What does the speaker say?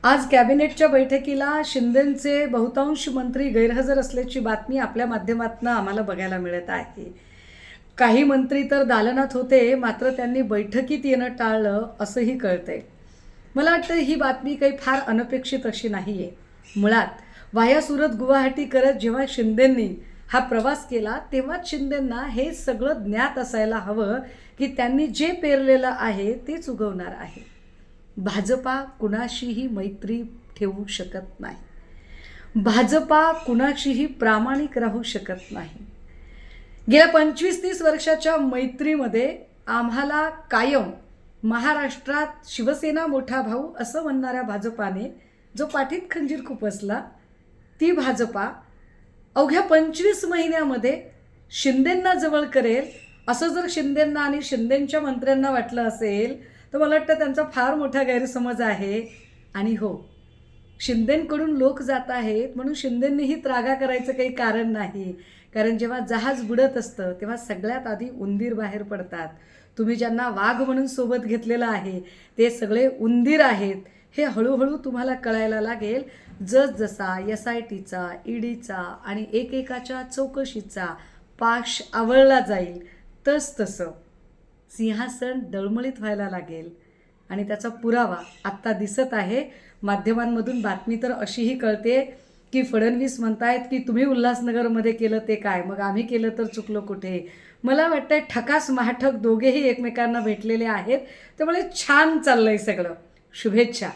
आज कॅबिनेटच्या बैठकीला शिंदेंचे बहुतांश मंत्री गैरहजर असल्याची बातमी आपल्या माध्यमातून आम्हाला बघायला मिळत आहे. काही मंत्री तर दालनात होते, मात्र त्यांनी बैठकीत येणं टाळलं असंही कळतंय. मला वाटतं ही बातमी काही फार अनपेक्षित अशी नाही आहे. मुळात वाया सुरत गुवाहाटी करत जेव्हा शिंदेंनी हा प्रवास केला तेव्हाच शिंदेंना हे सगळं ज्ञात असायला हवं की त्यांनी जे पेरलेलं आहे तेच उगवणार आहे. भाजपा कुणाशीही मैत्री ठेवू शकत नाही. भाजपा कुणाशीही प्रामाणिक राहू शकत नाही. गेल्या 25-30 वर्षाच्या मैत्रीमध्ये आम्हाला कायम महाराष्ट्रात शिवसेना मोठा भाऊ असं म्हणणाऱ्या भाजपाने जो पाठीत खंजीर खुपसला, ती भाजपा अवघ्या 25 महिन्यामध्ये शिंदेंना जवळ करेल असं जर शिंदेंना आणि शिंदेंच्या मंत्र्यांना वाटलं असेल तर मला वाटतं त्यांचा फार मोठा गैरसमज आहे. आणि हो, शिंदेंकडून लोक जात आहेत म्हणून शिंदेंनीही त्रागा करायचं काही कारण नाही. कारण जेव्हा जहाज बुडत असतं तेव्हा सगळ्यात आधी उंदीर बाहेर पडतात. तुम्ही ज्यांना वाघ म्हणून सोबत घेतलेलं आहे ते सगळे उंदीर आहेत हे हळूहळू तुम्हाला कळायला लागेल. जसजसा SITचा, EDचा आणि एकेकाच्या चौकशीचा पाश आवळला जाईल तसतसं सिंहासन डळमळीत व्हायला लागेल. आणि त्याचा पुरावा आत्ता दिसत आहे. माध्यमांमधून बातमी तर अशीही कळते की फडणवीस म्हणतायत की तुम्ही उल्हासनगरमध्ये केलं ते काय, मग आम्ही केलं तर चुकलो कुठे. मला वाटतंय ठकास महाठक दोघेही एकमेकांना भेटलेले आहेत. त्यामुळे छान चाललंय सगळं. शुभेच्छा.